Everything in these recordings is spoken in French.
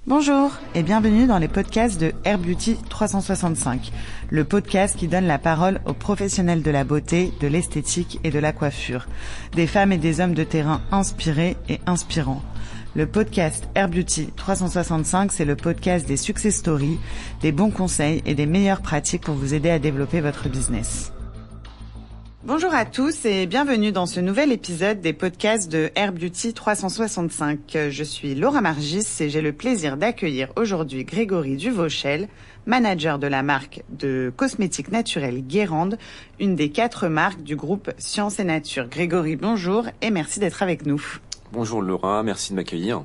Bonjour et bienvenue dans les podcasts de Air Beauty 365, le podcast qui donne la parole aux professionnels de la beauté, de l'esthétique et de la coiffure, des femmes et des hommes de terrain inspirés et inspirants. Le podcast Air Beauty 365, c'est le podcast des success stories, des bons conseils et des meilleures pratiques pour vous aider à développer votre business. Bonjour à tous et bienvenue dans ce nouvel épisode des podcasts de Air Beauty 365. Je suis Laura Margis et j'ai le plaisir d'accueillir aujourd'hui Grégory Duvauchel, manager de la marque de cosmétiques naturels Guérande, une des 4 marques du groupe Science et Nature. Grégory, bonjour et merci d'être avec nous. Bonjour Laura, merci de m'accueillir.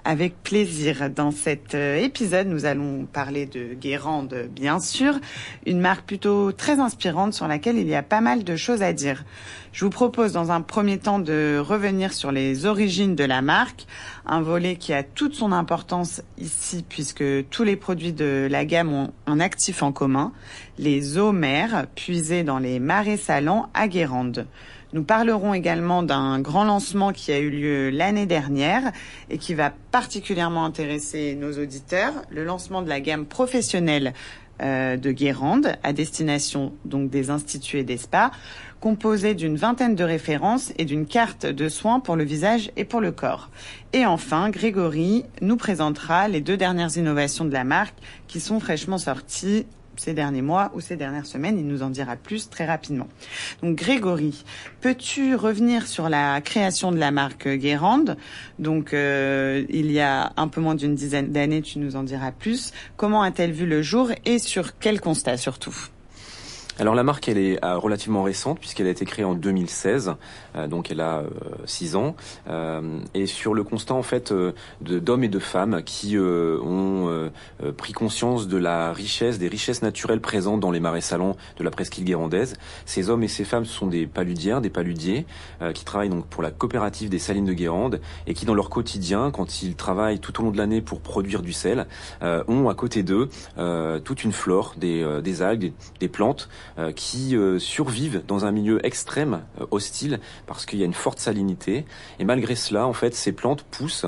Avec plaisir. Dans cet épisode, nous allons parler de Guérande, bien sûr, une marque plutôt très inspirante sur laquelle il y a pas mal de choses à dire. Je vous propose dans un premier temps de revenir sur les origines de la marque, un volet qui a toute son importance ici puisque tous les produits de la gamme ont un actif en commun, les eaux mères puisées dans les marais salants à Guérande. Nous parlerons également d'un grand lancement qui a eu lieu l'année dernière et qui va particulièrement intéresser nos auditeurs, le lancement de la gamme professionnelle de Guérande à destination donc des instituts et des spas, composée d'une 20aine de références et d'une carte de soins pour le visage et pour le corps. Et enfin, Grégory nous présentera les 2 dernières innovations de la marque qui sont fraîchement sorties ces derniers mois ou ces dernières semaines. Il nous en dira plus très rapidement. Donc Grégory, peux-tu revenir sur la création de la marque Guérande? Donc il y a un peu moins d'une dizaine d'années, tu nous en diras plus. Comment a-t-elle vu le jour et sur quel constat surtout? Alors la marque, elle est relativement récente puisqu'elle a été créée en 2016, donc elle a 6 ans. Et sur le constat en fait d'hommes et de femmes qui ont pris conscience de la richesse, des richesses naturelles présentes dans les marais salants de la presqu'île guérandaise. Ces hommes et ces femmes sont des paludières, des paludiers qui travaillent donc pour la coopérative des salines de Guérande et qui dans leur quotidien, quand ils travaillent tout au long de l'année pour produire du sel, ont à côté d'eux toute une flore, des algues, des plantes qui survivent dans un milieu extrême, hostile, parce qu'il y a une forte salinité. Et malgré cela, en fait, ces plantes poussent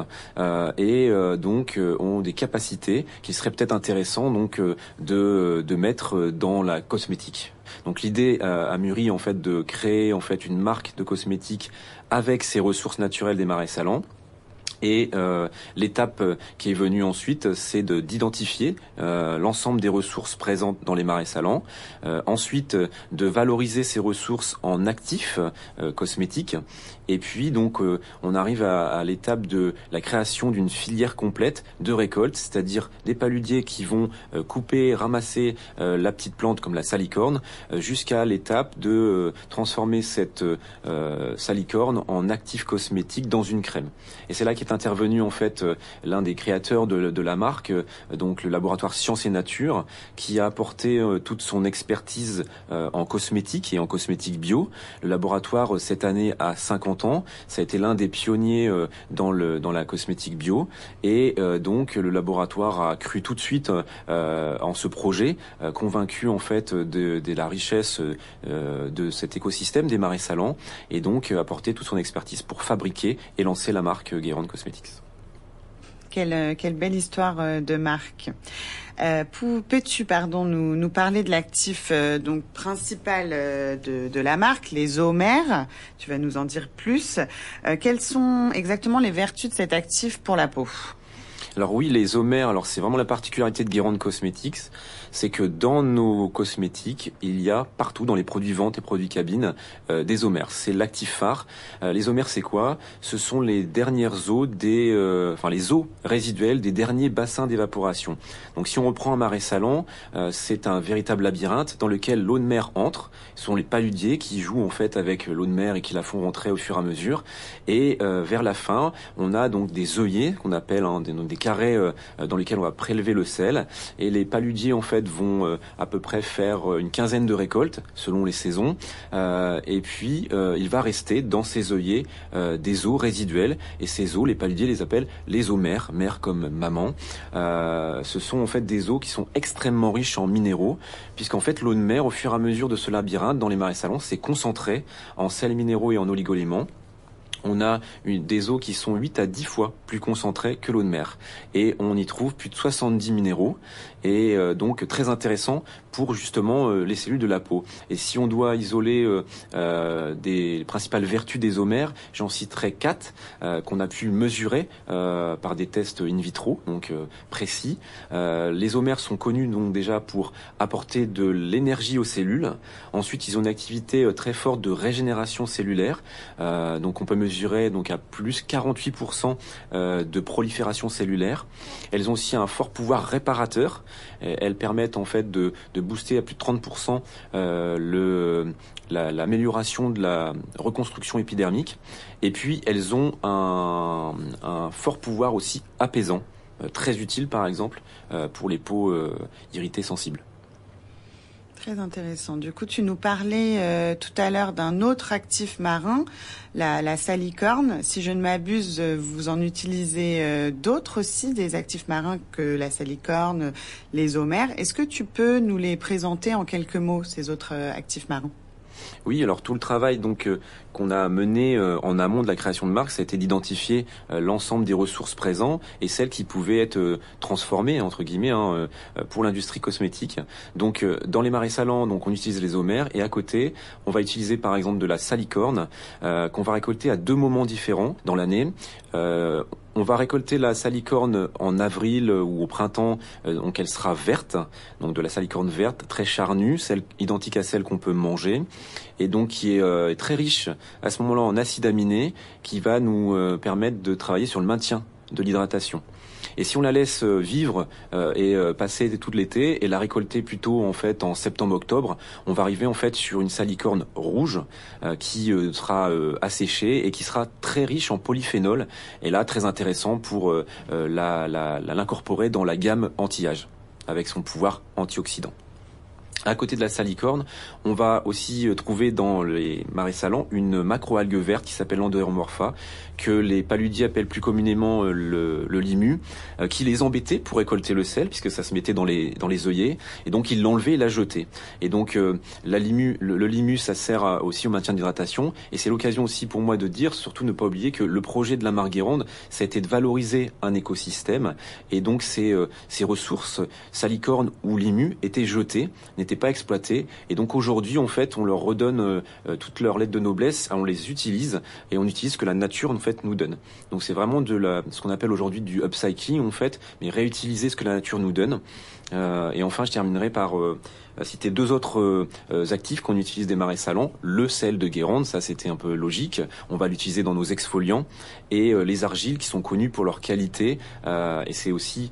et donc ont des capacités qui seraient peut-être intéressantes donc de mettre dans la cosmétique. Donc l'idée a mûri en fait de créer en fait une marque de cosmétiques avec ces ressources naturelles des marais salants. Et l'étape qui est venue ensuite, c'est d'identifier l'ensemble des ressources présentes dans les marais salants. Ensuite, de valoriser ces ressources en actifs cosmétiques. Et puis donc on arrive à l'étape de la création d'une filière complète de récolte, c'est-à-dire des paludiers qui vont couper, ramasser la petite plante comme la salicorne, jusqu'à l'étape de transformer cette salicorne en actif cosmétique dans une crème. Et c'est là qu'est intervenu en fait l'un des créateurs de la marque, donc le laboratoire Science et Nature, qui a apporté toute son expertise en cosmétique et en cosmétique bio. Le laboratoire cette année a 50 ans, ça a été l'un des pionniers dans la cosmétique bio et donc le laboratoire a cru tout de suite en ce projet, convaincu en fait de la richesse de cet écosystème des marais salants et donc apporté toute son expertise pour fabriquer et lancer la marque Guérande Cosmetics. Quelle belle histoire de marque. Peux-tu nous parler de l'actif donc principal de la marque, les eaux mères? Tu vas nous en dire plus. Quelles sont exactement les vertus de cet actif pour la peau? Alors oui, les eaux mères, alors c'est vraiment la particularité de Guérande Cosmetics, c'est que dans nos cosmétiques, il y a partout dans les produits vente et produits cabine des eaux mères. C'est l'actif phare. Les eaux mères, c'est quoi? Ce sont les dernières eaux les eaux résiduelles des derniers bassins d'évaporation. Donc si on reprend un marais salant, c'est un véritable labyrinthe dans lequel l'eau de mer entre. Ce sont les paludiers qui jouent en fait avec l'eau de mer et qui la font rentrer au fur et à mesure. Et vers la fin, on a donc des œillets qu'on appelle des carrés dans lesquels on va prélever le sel. Et les paludiers en fait vont à peu près faire une quinzaine de récoltes selon les saisons. Et puis il va rester dans ces œillets des eaux résiduelles. Et ces eaux, les paludiers les appellent les eaux mères, mère comme maman. Ce sont en fait des eaux qui sont extrêmement riches en minéraux, puisqu'en fait l'eau de mer, au fur et à mesure de ce labyrinthe dans les marais salants, s'est concentrée en sels minéraux et en oligoéléments. on a des eaux qui sont 8 à 10 fois plus concentrées que l'eau de mer. Et on y trouve plus de 70 minéraux, et donc très intéressant pour justement les cellules de la peau. Et si on doit isoler des principales vertus des eaux mers, j'en citerai 4 qu'on a pu mesurer par des tests in vitro, donc précis. Les eaux mers sont connus donc déjà pour apporter de l'énergie aux cellules. Ensuite, ils ont une activité très forte de régénération cellulaire. Donc on peut mesurer donc à plus 48% de prolifération cellulaire. Elles ont aussi un fort pouvoir réparateur. Elles permettent en fait de booster à plus de 30% l'amélioration de la reconstruction épidermique. Et puis elles ont un fort pouvoir aussi apaisant, très utile par exemple pour les peaux irritées sensibles. Très intéressant. Du coup, tu nous parlais tout à l'heure d'un autre actif marin, la salicorne. Si je ne m'abuse, vous en utilisez d'autres aussi, des actifs marins que la salicorne, les eaux mers. Est-ce que tu peux nous les présenter en quelques mots, ces autres actifs marins ? Oui, alors tout le travail donc qu'on a mené en amont de la création de marque, ça a été d'identifier l'ensemble des ressources présentes et celles qui pouvaient être transformées entre guillemets pour l'industrie cosmétique. Donc dans les marais salants, donc on utilise les eaux mers et à côté, on va utiliser par exemple de la salicorne qu'on va récolter à 2 moments différents dans l'année. On va récolter la salicorne en avril ou au printemps, donc elle sera verte, donc de la salicorne verte, très charnue, celle identique à celle qu'on peut manger, et donc qui est très riche à ce moment-là en acides aminés, qui va nous permettre de travailler sur le maintien de l'hydratation. Et si on la laisse vivre et passer tout l'été et la récolter plutôt en fait en septembre-octobre, on va arriver en fait sur une salicorne rouge qui sera asséchée et qui sera très riche en polyphénol. Et là, très intéressant pour l'incorporer dans la gamme anti-âge avec son pouvoir antioxydant. À côté de la salicorne, on va aussi trouver dans les marais salants une macroalgue verte qui s'appelle l'Enderomorpha, que les paludiers appellent plus communément le limu, qui les embêtait pour récolter le sel, puisque ça se mettait dans les œillets, et donc ils l'enlevaient et la jetaient. Et donc le limu, ça sert aussi au maintien d'hydratation, et c'est l'occasion aussi pour moi de dire, surtout ne pas oublier que le projet de la marque Guérande, ça a été de valoriser un écosystème, et donc ces ressources, salicorne ou limu, étaient jetées, n'étaient pas exploitées, et donc aujourd'hui en fait on leur redonne toutes leurs lettres de noblesse, on les utilise et on utilise ce que la nature en fait nous donne. Donc c'est vraiment ce qu'on appelle aujourd'hui du upcycling en fait, mais réutiliser ce que la nature nous donne. Et enfin je terminerai par citer 2 autres actifs qu'on utilise des marais salants. Le sel de Guérande, ça c'était un peu logique, on va l'utiliser dans nos exfoliants, et les argiles qui sont connues pour leur qualité, et c'est aussi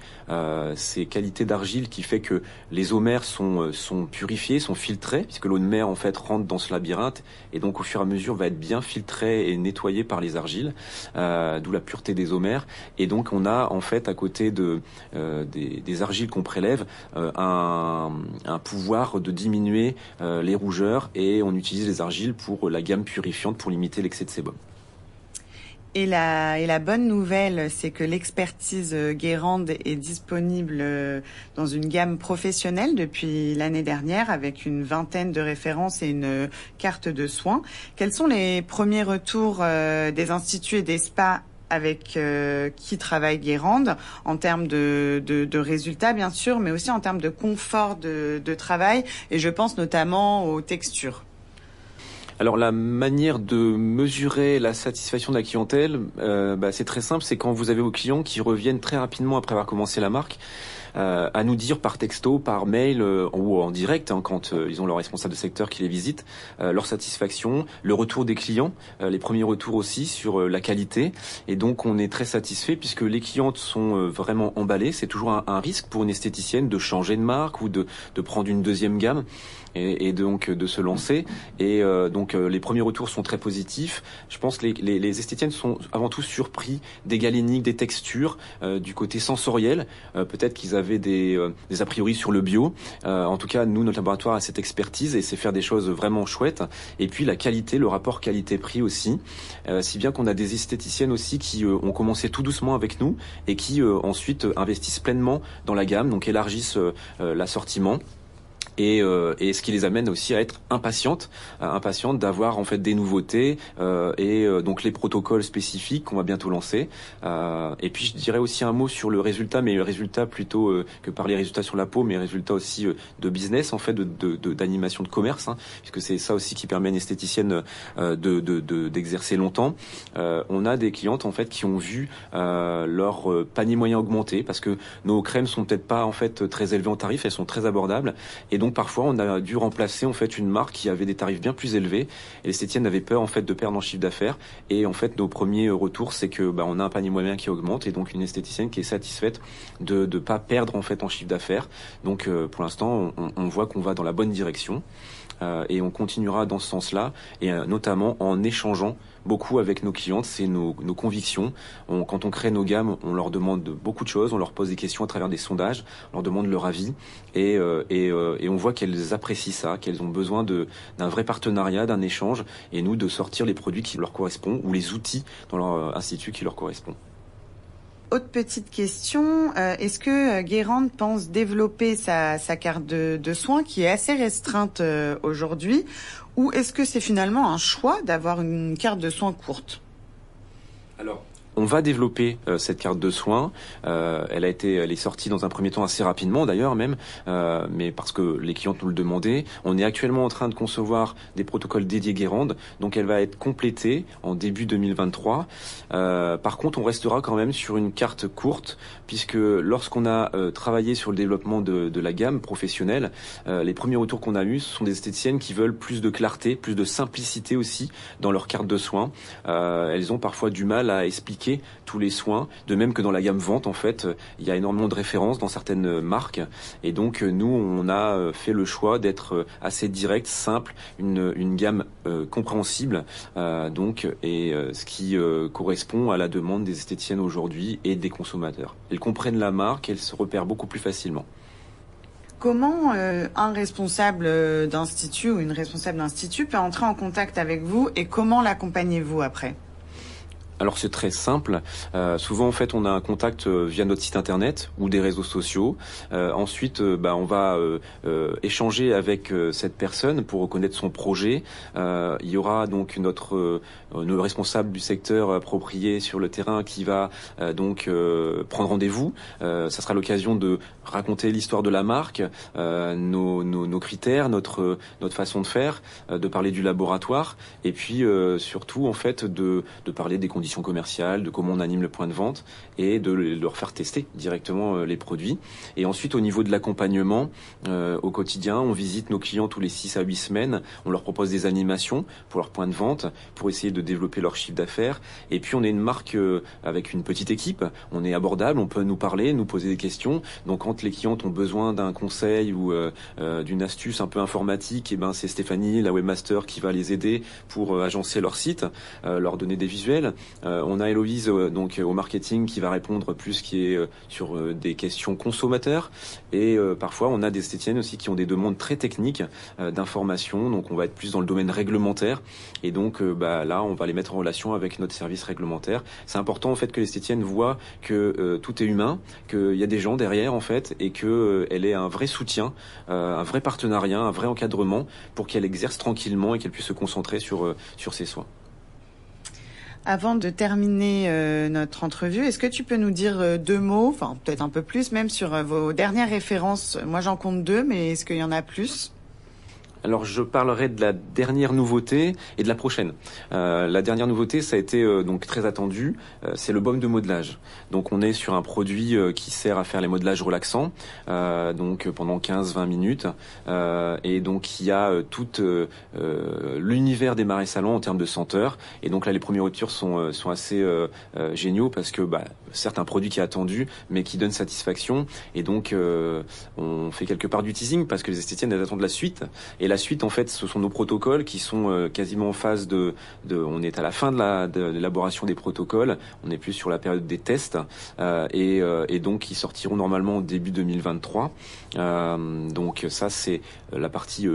ces qualités d'argile qui fait que les eaux mers sont purifiées, sont filtrées, puisque l'eau de mer en fait rentre dans ce labyrinthe et donc au fur et à mesure va être bien filtrée et nettoyée par les argiles, d'où la pureté des eaux mers. Et donc on a en fait à côté des argiles qu'on prélève un pouvoir de diminuer les rougeurs, et on utilise les argiles pour la gamme purifiante pour limiter l'excès de sébum. Et la bonne nouvelle, c'est que l'expertise Guérande est disponible dans une gamme professionnelle depuis l'année dernière, avec une vingtaine de références et une carte de soins. Quels sont les premiers retours des instituts et des spas avec qui travaille Guérande, en termes de résultats bien sûr, mais aussi en termes de confort de travail, et je pense notamment aux textures? Alors la manière de mesurer la satisfaction de la clientèle, c'est très simple, c'est quand vous avez vos clients qui reviennent très rapidement après avoir commencé la marque, à nous dire par texto, par mail ou en direct, quand ils ont leur responsable de secteur qui les visite, leur satisfaction, le retour des clients, les premiers retours aussi sur la qualité. Et donc on est très satisfait puisque les clientes sont vraiment emballées. C'est toujours un risque pour une esthéticienne de changer de marque ou de prendre une deuxième gamme. Et donc de se lancer, et donc les premiers retours sont très positifs. Je pense que les esthéticiennes sont avant tout surpris des galéniques, des textures, du côté sensoriel. Peut-être qu'ils avaient des a priori sur le bio. En tout cas, nous, notre laboratoire a cette expertise et sait faire des choses vraiment chouettes. Et puis la qualité, le rapport qualité-prix aussi, si bien qu'on a des esthéticiennes aussi qui ont commencé tout doucement avec nous et qui ensuite investissent pleinement dans la gamme, donc élargissent l'assortiment. Et ce qui les amène aussi à être impatientes d'avoir en fait des nouveautés donc les protocoles spécifiques qu'on va bientôt lancer. Et puis je dirais aussi un mot sur le résultat, mais le résultat plutôt que par les résultats sur la peau, mais résultat aussi de business en fait, d'animation de commerce, hein, puisque c'est ça aussi qui permet à une esthéticienne d'exercer longtemps. On a des clientes en fait qui ont vu leur panier moyen augmenter parce que nos crèmes sont peut-être pas en fait très élevées en tarifs, elles sont très abordables. Et donc parfois on a dû remplacer en fait une marque qui avait des tarifs bien plus élevés et l'esthéticienne avait peur en fait de perdre en chiffre d'affaires. Et en fait nos premiers retours c'est que on a un panier moyen qui augmente et donc une esthéticienne qui est satisfaite de pas perdre en fait en chiffre d'affaires. Donc pour l'instant on voit qu'on va dans la bonne direction. Et on continuera dans ce sens-là, et notamment en échangeant beaucoup avec nos clientes, c'est nos convictions. Quand on crée nos gammes, on leur demande beaucoup de choses, on leur pose des questions à travers des sondages, on leur demande leur avis, et on voit qu'elles apprécient ça, qu'elles ont besoin d'un vrai partenariat, d'un échange, et nous de sortir les produits qui leur correspondent ou les outils dans leur institut qui leur correspondent. Autre petite question, est-ce que Guérande pense développer sa carte de soins qui est assez restreinte aujourd'hui, ou est-ce que c'est finalement un choix d'avoir une carte de soins courte ? Alors, on va développer cette carte de soins. Elle est sortie dans un premier temps assez rapidement d'ailleurs même, mais parce que les clientes nous le demandaient. On est actuellement en train de concevoir des protocoles dédiés Guérande, donc elle va être complétée en début 2023. Par contre, on restera quand même sur une carte courte, puisque lorsqu'on a travaillé sur le développement de la gamme professionnelle, les premiers retours qu'on a eus, ce sont des esthéticiennes qui veulent plus de clarté, plus de simplicité aussi dans leur carte de soins. Elles ont parfois du mal à expliquer tous les soins, de même que dans la gamme vente en fait, il y a énormément de références dans certaines marques, et donc nous on a fait le choix d'être assez direct, simple, une gamme compréhensible, ce qui correspond à la demande des esthéticiennes aujourd'hui et des consommateurs. Elles comprennent la marque, elles se repèrent beaucoup plus facilement. Comment un responsable d'institut ou une responsable d'institut peut entrer en contact avec vous et comment l'accompagnez-vous après ? Alors c'est très simple. Souvent en fait on a un contact via notre site internet ou des réseaux sociaux. Ensuite on va échanger avec cette personne pour reconnaître son projet. Il y aura donc notre responsable du secteur approprié sur le terrain qui va prendre rendez-vous. Ça sera l'occasion de raconter l'histoire de la marque, nos critères, notre façon de faire, de parler du laboratoire et puis surtout en fait de parler des conditions commerciales, de comment on anime le point de vente et de leur faire tester directement les produits. Et ensuite au niveau de l'accompagnement au quotidien, on visite nos clients tous les 6 à 8 semaines, on leur propose des animations pour leur point de vente, pour essayer de développer leur chiffre d'affaires. Et puis on est une marque avec une petite équipe, on est abordable, on peut nous parler, nous poser des questions. Donc quand les clientes ont besoin d'un conseil ou d'une astuce un peu informatique, c'est Stéphanie, la webmaster, qui va les aider pour agencer leur site, leur donner des visuels. On a Héloïse au marketing qui va répondre plus qui est sur des questions consommateurs, et parfois on a des esthéticiennes aussi qui ont des demandes très techniques d'information, donc on va être plus dans le domaine réglementaire, et donc là on va les mettre en relation avec notre service réglementaire. C'est important en fait que l'esthéticienne voit que tout est humain, qu'il y a des gens derrière en fait, et que elle ait un vrai soutien, un vrai partenariat, un vrai encadrement pour qu'elle exerce tranquillement et qu'elle puisse se concentrer sur ses soins. Avant de terminer notre entrevue, est-ce que tu peux nous dire 2 mots, enfin peut-être un peu plus même, sur vos dernières références ? Moi j'en compte 2, mais est-ce qu'il y en a plus ? Alors je parlerai de la dernière nouveauté et de la prochaine. La dernière nouveauté, ça a été donc très attendu, c'est le baume de modelage. Donc on est sur un produit qui sert à faire les modelages relaxants, pendant 15-20 minutes, et donc il y a tout l'univers des marais salants en termes de senteur. Et donc là les premiers retours sont assez géniaux, parce que certes un produit qui est attendu mais qui donne satisfaction, et donc on fait quelque part du teasing parce que les esthéticiennes elles attendent la suite. Et la suite, en fait, ce sont nos protocoles qui sont quasiment en phase on est à la fin de l'élaboration des protocoles. On est plus sur la période des tests, et donc ils sortiront normalement au début 2023. Donc ça, c'est la partie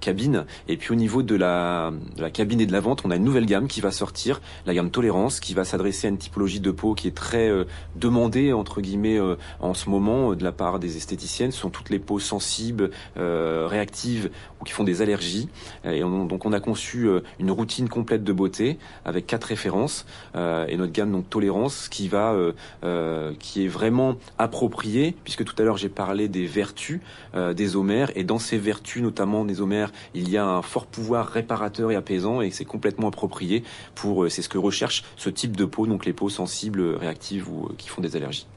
cabine. Et puis au niveau de la cabine et de la vente, on a une nouvelle gamme qui va sortir, la gamme Tolérance, qui va s'adresser à une typologie de peau qui est très demandée entre guillemets en ce moment de la part des esthéticiennes. Ce sont toutes les peaux sensibles, réactives ou qui font des allergies. Et donc on a conçu une routine complète de beauté avec 4 références et notre gamme donc Tolérance qui est vraiment appropriée, puisque tout à l'heure j'ai parlé des vertus des homères, et dans ces vertus notamment des homères il y a un fort pouvoir réparateur et apaisant, et c'est complètement approprié c'est ce que recherche ce type de peau, donc les peaux sensibles, réactives ou qui font des allergies.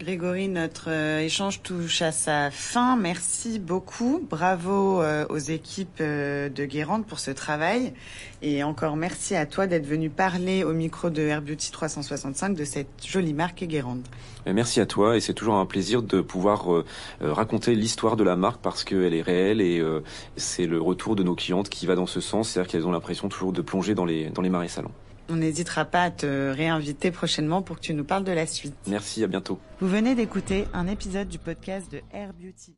Grégory, notre échange touche à sa fin. Merci beaucoup. Bravo aux équipes de Guérande pour ce travail. Et encore merci à toi d'être venu parler au micro de Air Beauty 365 de cette jolie marque Guérande. Merci à toi, et c'est toujours un plaisir de pouvoir raconter l'histoire de la marque parce qu'elle est réelle, et c'est le retour de nos clientes qui va dans ce sens, c'est-à-dire qu'elles ont l'impression toujours de plonger dans les marais salants. On n'hésitera pas à te réinviter prochainement pour que tu nous parles de la suite. Merci, à bientôt. Vous venez d'écouter un épisode du podcast de Air Beauty.